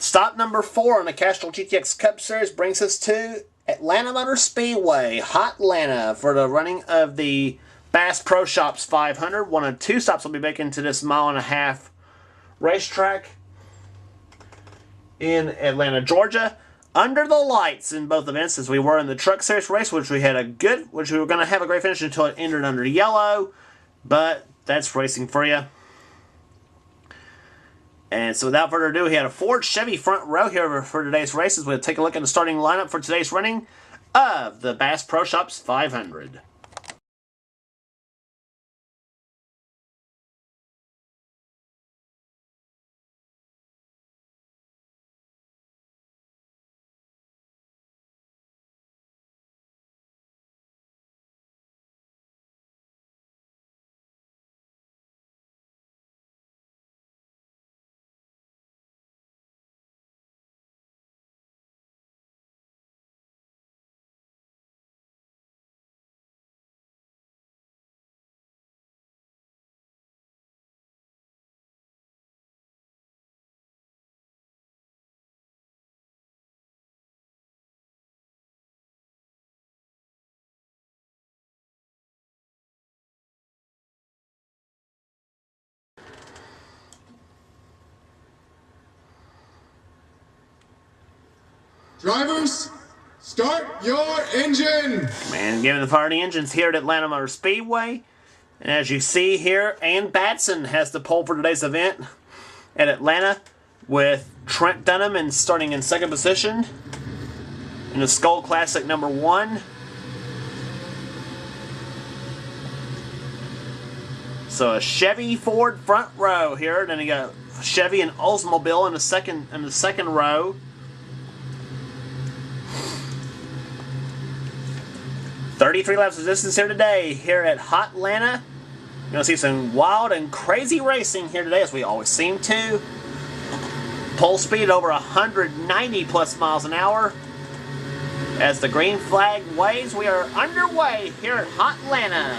Stop number 4 on the Castrol GTX Cup Series brings us to Atlanta Motor Speedway, Hot Atlanta, for the running of the Bass Pro Shops 500. One of 2 stops will be making to this mile-and-a-half racetrack in Atlanta, Georgia. Under the lights in both events, as we were in the Truck Series race, which we were going to have a great finish until it ended under yellow, but that's racing for you. And so without further ado, we had a Ford Chevy front row here for today's races. We'll take a look at the starting lineup for today's running of the Bass Pro Shops 500. Drivers, start your engine! And giving the fire the engines here at Atlanta Motor Speedway. And as you see here, Ann Batson has the pole for today's event at Atlanta, with Trent Dunham starting in 2nd position in the Skull Classic number 1. So a Chevy Ford front row here. Then you got Chevy and Oldsmobile in the second row. "33 laps of distance here today, here at Hot Atlanta." You're going to see some wild and crazy racing here today, as we always seem to. Pole speed over 190 plus miles an hour. As the green flag waves, we are underway here at Hot Atlanta.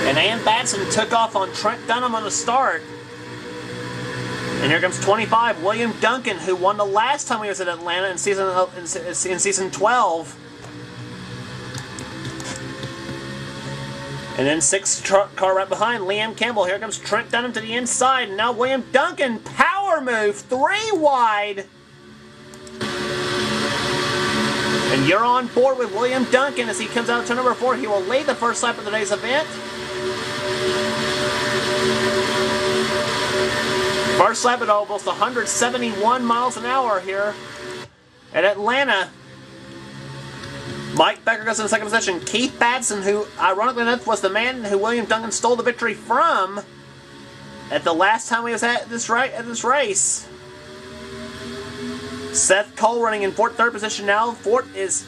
And Ann Batson took off on Trent Dunham on the start. And here comes 25, William Duncan, who won the last time he was at Atlanta in season 12. And then 6th car right behind, Liam Campbell. Here comes Trent Dunham to the inside. And now William Duncan, power move, 3 wide. And you're on board with William Duncan as he comes out of turn number 4. He will lead the first lap of today's event. First lap at almost 171 miles an hour here at Atlanta. Mike Becker goes in 2nd position. Keith Batson, who ironically enough was the man who William Duncan stole the victory from at the last time he was at this race. Seth Cole running in 3rd position now. 4th is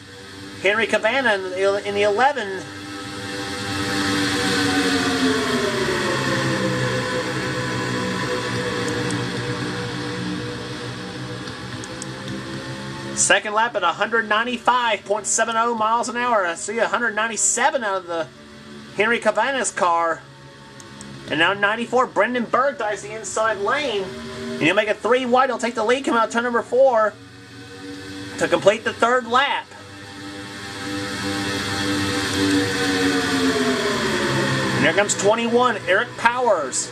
Henry Cavanna in the 11. Second lap at 195.70 miles an hour. I see 197 out of the Henry Cavanna's car. And now 94, Brendan Berg dives the inside lane. And he'll make it 3 wide. He'll take the lead, come out turn number 4 to complete the 3rd lap. And here comes 21, Eric Powers.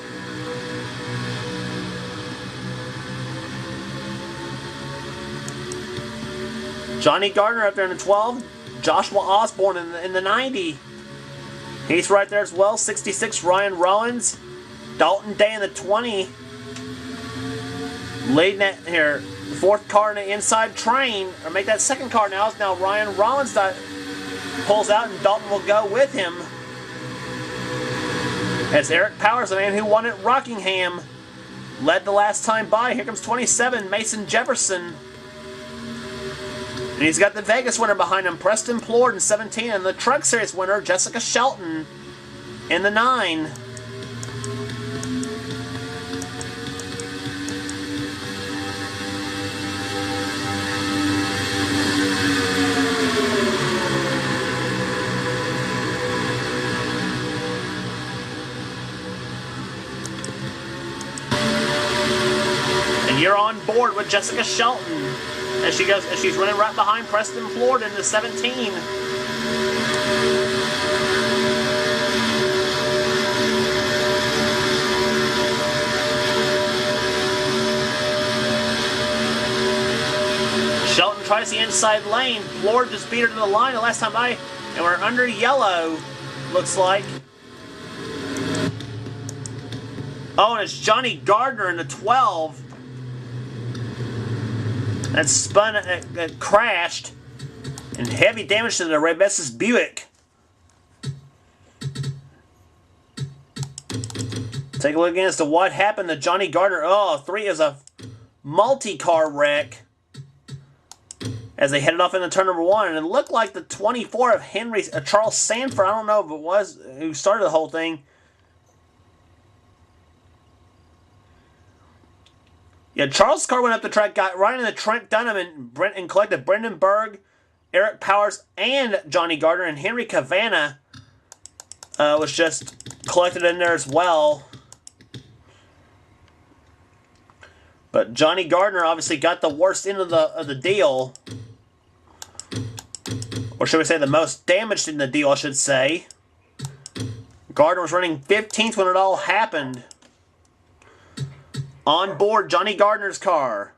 Johnny Gardner up there in the 12. Joshua Osborne in the 90. He's right there as well. 66, Ryan Rollins. Dalton Day in the 20. Leading that here. The 4th car in the inside train. Or make that 2nd car now. It's now Ryan Rollins that pulls out, and Dalton will go with him. As Eric Powers, the man who won at Rockingham, led the last time by. Here comes 27, Mason Jefferson. And he's got the Vegas winner behind him, Preston Plord in 17, and the Truck Series winner, Jessica Shelton, in the 9. with Jessica Shelton as she's running right behind Preston Ford in the 17. Shelton tries the inside lane. Ford just beat her to the line the last time and we're under yellow, looks like. Oh, and it's Johnny Gardner in the 12. That spun, that crashed, and heavy damage to the Rebesses Buick. Take a look again as to what happened to Johnny Gardner. Oh, 3 is a multi-car wreck as they headed off into turn number 1. And it looked like the 24 of Charles Sanford, I don't know if it was, who started the whole thing. Yeah, Charles' car went up the track, got right into Trent Dunham and collected Brendan Berg, Eric Powers, and Johnny Gardner. And Henry Cavana was just collected in there as well. But Johnny Gardner obviously got the worst end of the deal. Or should we say the most damaged in the deal, I should say. Gardner was running 15th when it all happened. On board Johnny Gardner's car.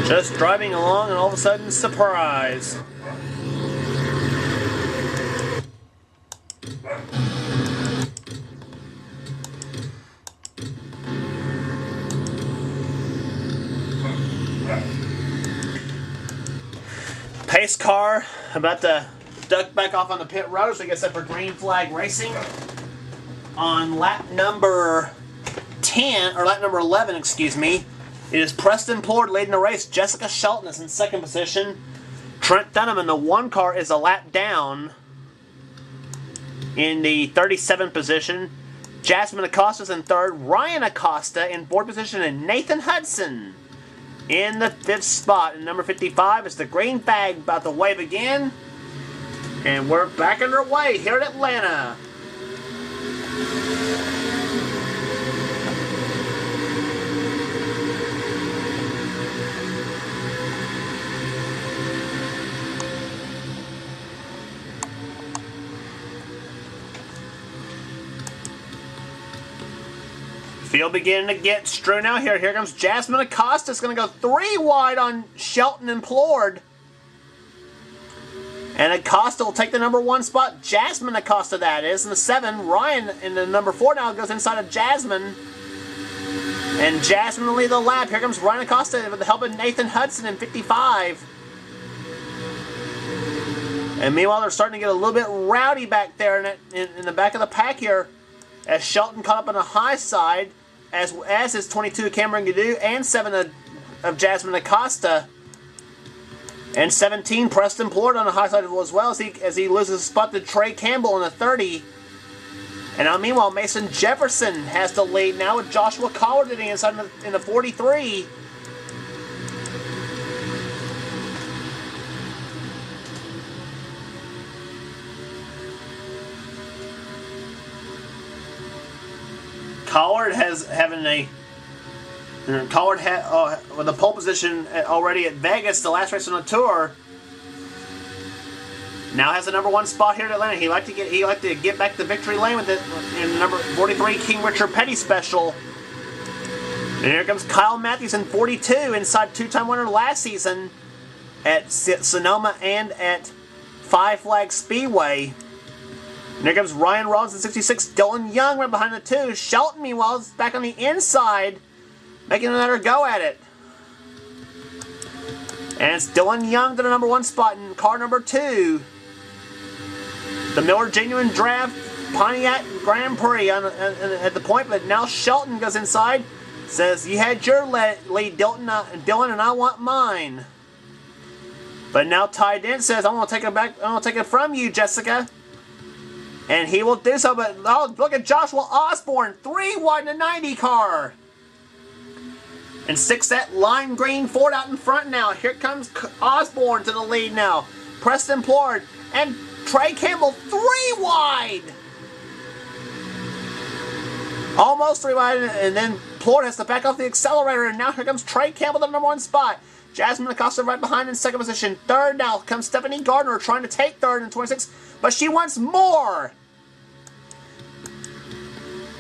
Just driving along and all of a sudden, surprise. Pace car about to duck back off on the pit road, so we get set for green flag racing on lap number 10, or lap number 11, excuse me. It is Preston Ford leading the race. Jessica Shelton is in second position. Trent Dunham in the 1 car is a lap down in the 37th position. Jasmine Acosta is in 3rd. Ryan Acosta in 4th position. And Nathan Hudson in the 5th spot. And number 55 is the green flag about to wave again. And we're back underway here at Atlanta. Field beginning to get strewn out here. Here comes Jasmine Acosta. It's going to go 3 wide on Shelton and Plord. And Acosta will take the number 1 spot. Jasmine Acosta, that is. In the 7, Ryan in the number 4 now goes inside of Jasmine. And Jasmine will lead the lap. Here comes Ryan Acosta with the help of Nathan Hudson in 55. And meanwhile, they're starting to get a little bit rowdy back there in the back of the pack here. As Shelton caught up on the high side, as is 22 Cameron Gadoo and 7 of Jasmine Acosta. And 17 Preston Plord on the high side as well as he loses a spot to Trey Campbell in the 30. And now meanwhile, Mason Jefferson has the lead now with Joshua Collard inside in the 43. Collard with the pole position already at Vegas, the last race on the tour. Now has the number 1 spot here at Atlanta. He liked to get back to victory lane with it in the number 43 King Richard Petty Special. And here comes Kyle Matthews in 42, inside 2-time winner last season at Sonoma and at Five Flag Speedway. And here comes Ryan Rollins in 66. Dylan Young right behind the 2. Shelton, meanwhile, is back on the inside, making another go at it. And it's Dylan Young to the number 1 spot in car number 2. The Miller Genuine Draft Pontiac Grand Prix at the point, but now Shelton goes inside, says, "You had your lead, Dylan, and I want mine." But now Ty Dent says, I'm going to take it back. I'm going to take it from you, Jessica. And he will do so. But oh, look at Joshua Osborne. 3 wide in a 90 car. And 6 that lime green Ford out in front now. Here comes Osborne to the lead now. Preston Plord. And Trey Campbell 3 wide. Almost 3 wide. And then Plord has to back off the accelerator. And now here comes Trey Campbell to the number 1 spot. Jasmine Acosta right behind in second position. Third now comes Stephanie Gardner trying to take third in 26. But she wants more.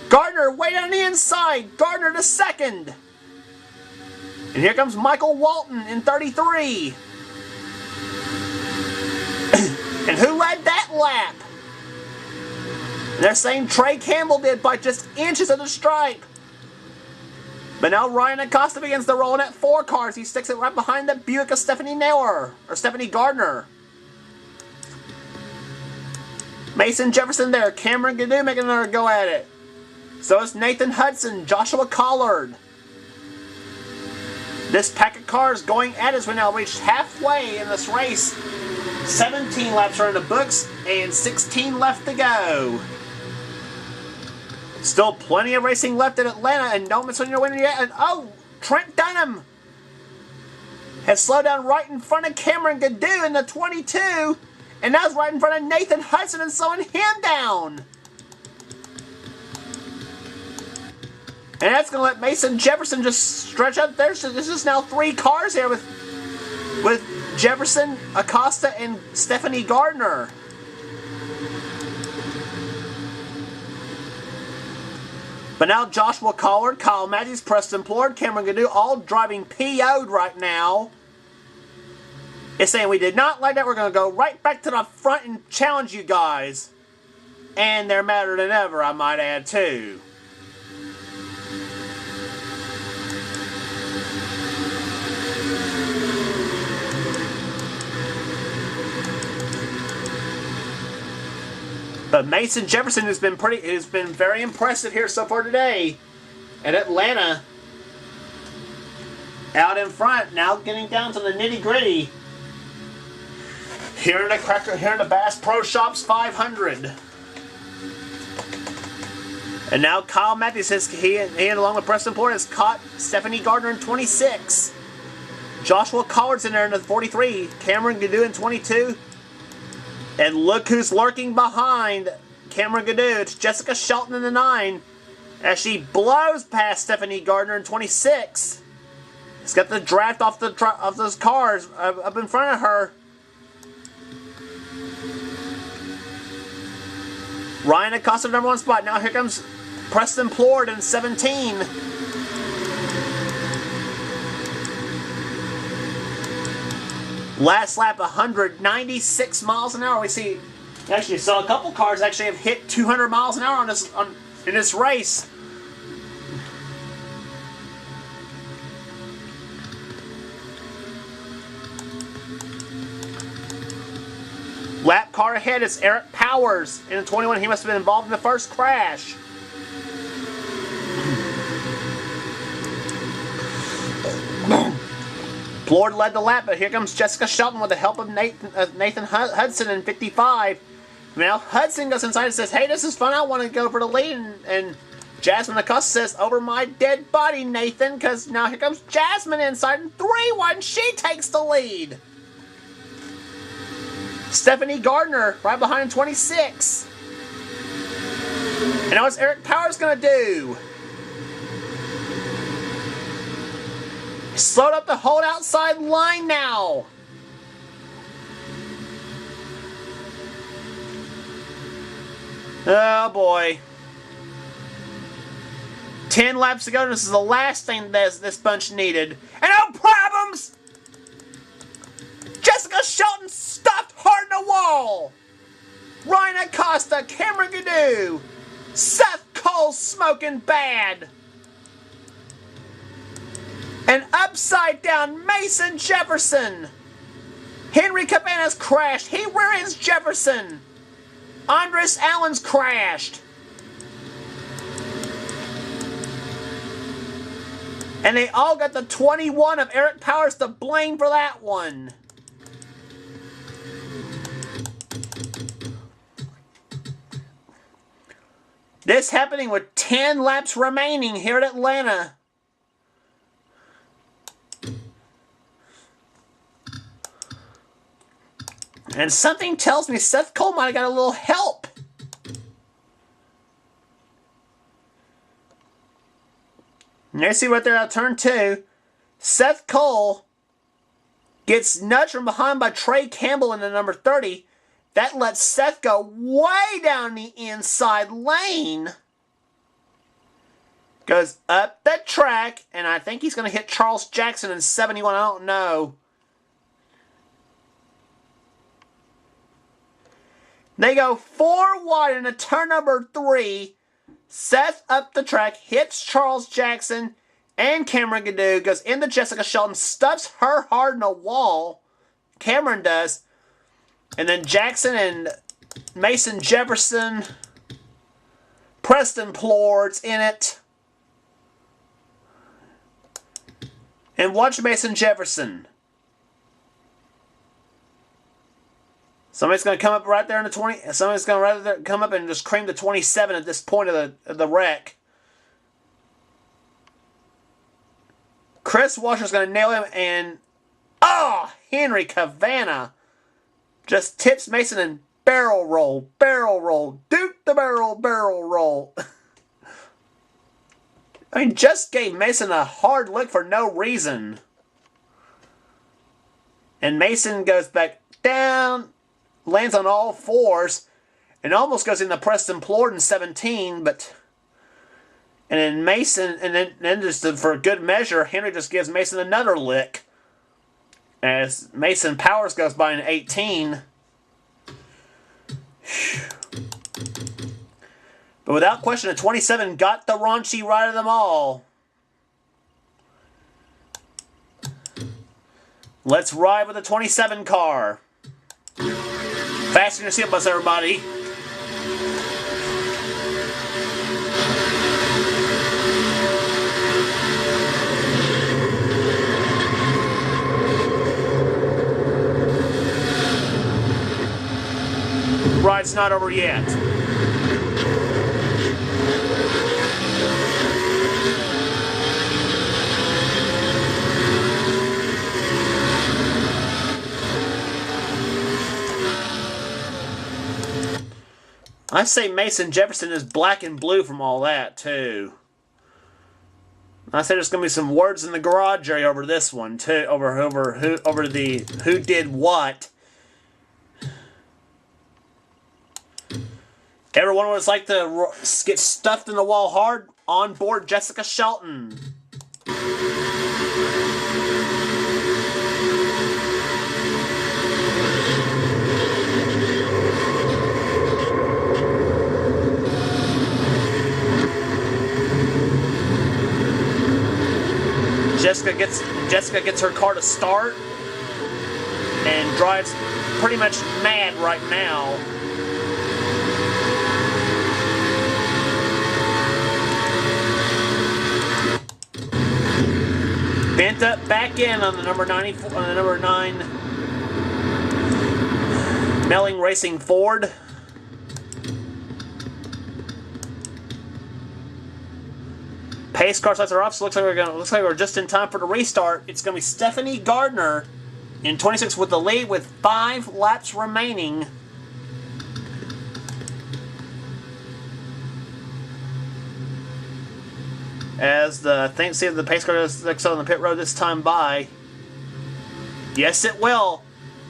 Gardner way on the inside. Gardner to second. And here comes Michael Walton in 33. And who led that lap? And they're saying Trey Campbell did by just inches of the stripe. But now Ryan Acosta begins to roll in at 4 cars. He sticks it right behind the Buick of Stephanie Naylor, or Stephanie Gardner. Mason Jefferson there. Cameron Gadoo making another go at it. So is Nathan Hudson, Joshua Collard. This pack of cars going at us. We now reached halfway in this race. 17 laps are in the books and 16 left to go. Still plenty of racing left at Atlanta, and don't miss on your winner yet. And oh, Trent Dunham has slowed down right in front of Cameron Gadoo in the 22, and now is right in front of Nathan Hudson and slowing him down. And that's going to let Mason Jefferson just stretch out there. So this is now 3 cars here with Jefferson, Acosta, and Stephanie Gardner. But now Joshua Collard, Kyle Matthews, Preston Plord, Cameron Gadoo, all driving PO'd right now. It's saying we did not like that. We're going to go right back to the front and challenge you guys. And they're madder than ever, I might add, too. But Mason Jefferson has been very impressive here so far today at Atlanta. Out in front, now getting down to the nitty gritty. Here in the Bass Pro Shops 500. And now Kyle Matthews he along with Preston Plord has caught Stephanie Gardner in 26. Joshua Collard's in there in the 43. Cameron Gadoo in 22. And look who's lurking behind Cameron Gadoo. It's Jessica Shelton in the 9. As she blows past Stephanie Gardner in 26. It's got the draft off those cars up in front of her. Ryan Acosta number 1 spot. Now here comes Preston Plord in 17. Last lap, 196 miles an hour. We see, actually, so a couple cars actually have hit 200 miles an hour in this race. Lap car ahead is Eric Powers in the 21. He must have been involved in the first crash. Plord led the lap, but here comes Jessica Shelton with the help of Nathan Hudson in 55. Now Hudson goes inside and says, hey, this is fun. I want to go for the lead. And Jasmine Acosta says, over my dead body, Nathan, because now here comes Jasmine inside in 3-1. She takes the lead. Stephanie Gardner right behind in 26. And now what's Eric Powers going to do? Slowed up the hold outside line now. Oh boy. 10 laps to go. This is the last thing this bunch needed. And no problems! Jessica Shelton stopped hard in the wall. Ryan Acosta, Cameron Gadoo, Seth Cole smoking bad. And upside down, Mason Jefferson. Henry Cabana's crashed. He rear-ends Jefferson. Andres Allen's crashed. And they all got the 21 of Eric Powers to blame for that one. This happening with 10 laps remaining here at Atlanta. And something tells me Seth Cole might have got a little help. And there you see right there at turn 2. Seth Cole gets nudged from behind by Trey Campbell in the number 30. That lets Seth go way down the inside lane. Goes up the track, and I think he's going to hit Charles Jackson in 71. I don't know. They go 4 wide into turn number 3. Seth up the track, hits Charles Jackson and Cameron Gadoo, goes into Jessica Shelton, stuffs her hard in a wall. Cameron does. And then Jackson and Mason Jefferson, Preston Plord's in it. And watch Mason Jefferson. Somebody's going to come up right there in the 20. Somebody's going to come up and just cream the 27 at this point of the wreck. Chris Washer's going to nail him, and Henry Cavana just tips Mason and barrel roll, duke the barrel roll. I mean, just gave Mason a hard lick for no reason. And Mason goes back down. Lands on all fours and almost goes into Preston Plord in 17, and then Mason, and then just for good measure, Henry just gives Mason another lick as Mason Powers goes by in 18. But without question, the 27 got the raunchy ride of them all. Let's ride with the 27 car. Fasten your seatbelts, everybody. Ride's not over yet. I say Mason Jefferson is black and blue from all that, too. I say there's going to be some words in the garage area over this one, too. Over the who did what. Ever wonder what it's like to get stuffed in the wall hard? On board Jessica Shelton. Jessica gets her car to start and drives pretty much mad right now. Bent up back in on the number 94 on the number 9 Melling Racing Ford. Pace car lights are off, so looks like we're just in time for the restart. It's going to be Stephanie Gardner in 26 with the lead with 5 laps remaining. As see if the pace car does on the pit road this time by. Yes, it will.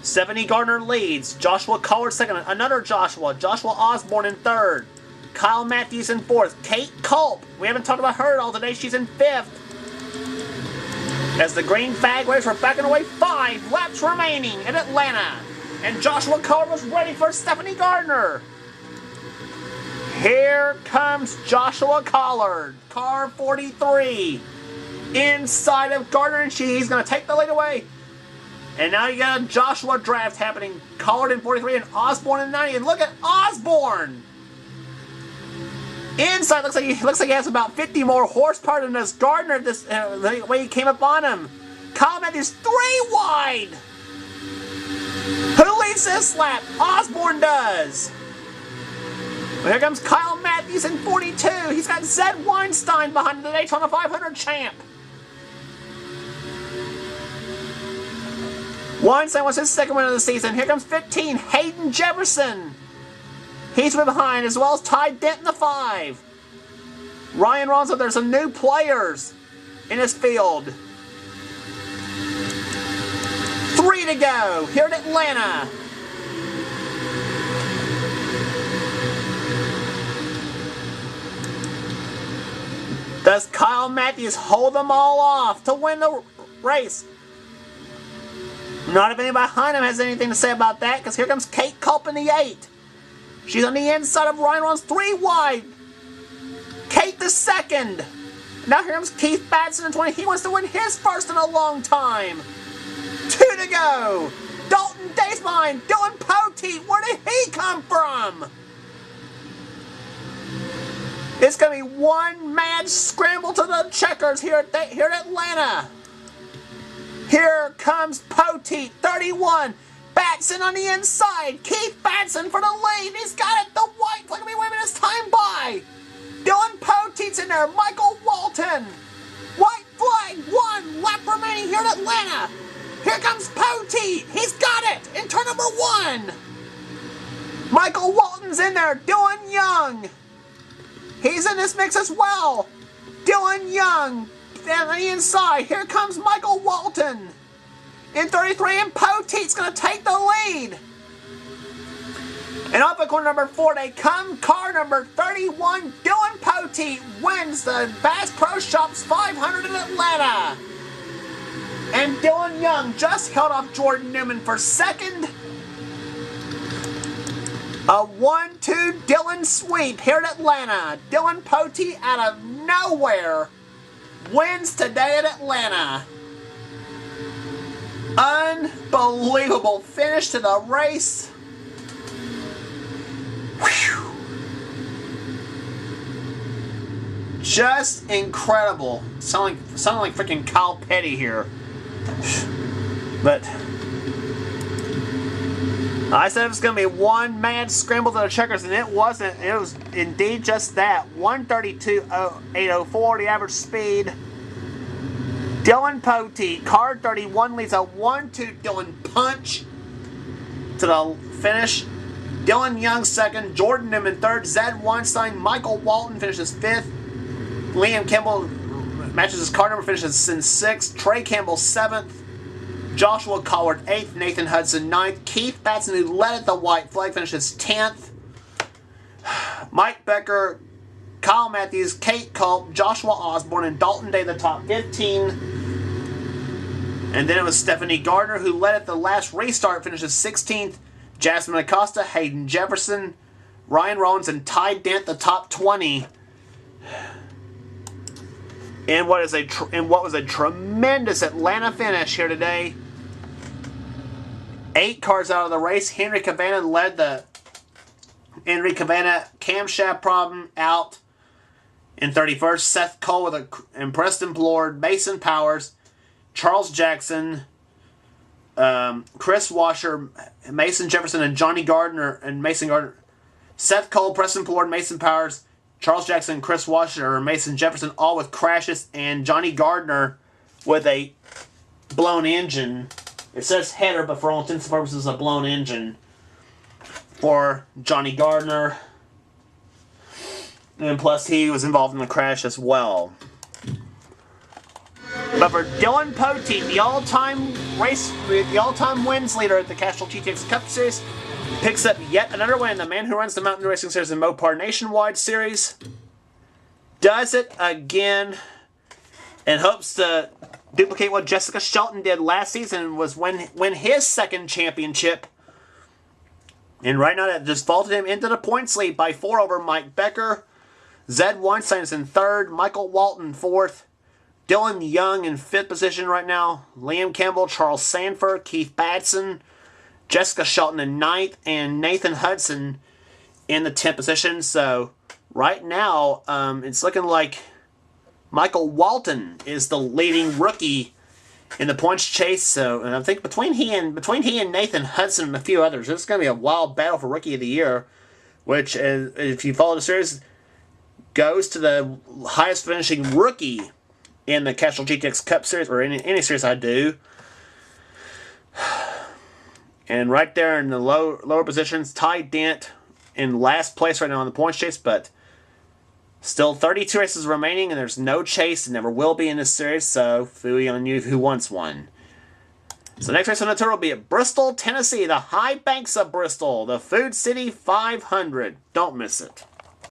Stephanie Gardner leads. Joshua Collard second. Another Joshua. Joshua Osborne in third. Kyle Matthews in fourth. Kate Culp. We haven't talked about her at all today. She's in fifth. As the green flag waves, we're backing away. 5 laps remaining in Atlanta. And Joshua Collard was ready for Stephanie Gardner. Here comes Joshua Collard. Car 43. Inside of Gardner, and he's going to take the lead away. And now you got a Joshua draft happening. Collard in 43 and Osborne in 90. And look at Osborne. Inside looks like he has about 50 more horsepower than this Gardner. The way he came up on him. Kyle Matthews 3 wide. Who leads this lap? Osborne does. Well, here comes Kyle Matthews. Matthews in 42. He's got Zed Weinstein behind the Daytona 500 champ. Weinstein was his second win of the season. Here comes 15, Hayden Jefferson. He's behind, as well as Ty Dent in the 5. Ryan Ronso, there's some new players in his field. 3 to go here at Atlanta. Does Kyle Matthews hold them all off to win the race? Not if anybody behind him has anything to say about that, because here comes Kate Culp in the 8. She's on the inside of Ryan Ron's 3 wide. Kate the second. Now here comes Keith Batson in 20. He wants to win his first in a long time. 2 to go. Dalton Dace behind. Dylan Poteet. Where did he come from? It's going to be one mad scramble to the checkers here at Atlanta. Here comes Poteet, 31. Batson on the inside. Keith Batson for the lead. He's got it. The white flag will be waving his time by. Dylan Poteet's in there. Michael Walton. White flag. 1 lap remaining here at Atlanta. Here comes Poteet. He's got it in turn number 1. Michael Walton's in there. Dylan Young. He's in this mix as well. Dylan Young on the inside. Here comes Michael Walton in 33, and Poteet's going to take the lead. And off at corner number 4, they come. Car number 31, Dylan Poteet wins the Bass Pro Shops 500 in Atlanta. And Dylan Young just held off Jordan Newman for second. A 1-2 Dylan sweep here at Atlanta. Dylan Poteet out of nowhere wins today at Atlanta. Unbelievable finish to the race. Whew. Just incredible. Sounding like freaking Kyle Petty here. But I said it was going to be one mad scramble to the checkers, and it wasn't. It was indeed just that. 132.804, the average speed. Dylan Poteet, car 31, leads a 1-2 Dylan punch to the finish. Dylan Young second, Jordan Newman third, Zed Weinstein, Michael Walton finishes 5th. Liam Kimball matches his car number, finishes in 6th. Trey Campbell 7th. Joshua Collard 8th, Nathan Hudson 9th, Keith Batson, who led at the white flag, finishes 10th. Mike Becker, Kyle Matthews, Kate Culp, Joshua Osborne, and Dalton Day the top 15. And then it was Stephanie Gardner, who led at the last restart, finishes 16th. Jasmine Acosta, Hayden Jefferson, Ryan Rollins, and Ty Dent the top 20. In what was a tremendous Atlanta finish here today. 8 cars out of the race. Henry Cavana led the camshaft problem out in 31st. Seth Cole and Preston Blord, Mason Powers, Charles Jackson, Chris Washer, Mason Jefferson, and Johnny Gardner and Mason Gardner. Seth Cole, Preston Blord, Mason Powers, Charles Jackson, Chris Washer, and Mason Jefferson, all with crashes, and Johnny Gardner with a blown engine. It says header, but for all intents and purposes, a blown engine for Johnny Gardner. And plus, he was involved in the crash as well. But for Dylan Poteet, the all-time wins leader at the Castrol GTX Cup Series, picks up yet another win. The man who runs the Mountain Racing Series and Mopar Nationwide Series does it again and hopes to duplicate what Jessica Shelton did last season, was win his second championship. And right now that just vaulted him into the points lead by 4 over Mike Becker. Zed Weinstein is in 3rd. Michael Walton 4th. Dylan Young in 5th position right now. Liam Campbell, Charles Sanford, Keith Batson, Jessica Shelton in 9th, and Nathan Hudson in the 10th position. So right now, it's looking like Michael Walton is the leading rookie in the points chase. So, and I think between he and Nathan Hudson and a few others, it's going to be a wild battle for Rookie of the Year. Which, if you follow the series, goes to the highest finishing rookie in the Castrol GTX Cup Series, or any series I do. And right there in the lower positions, Ty Dent in last place right now on the points chase, but still 32 races remaining, and there's no chase, and never will be in this series, so phooey on you who wants one. So next race on the tour will be at Bristol, Tennessee, the high banks of Bristol, the Food City 500. Don't miss it.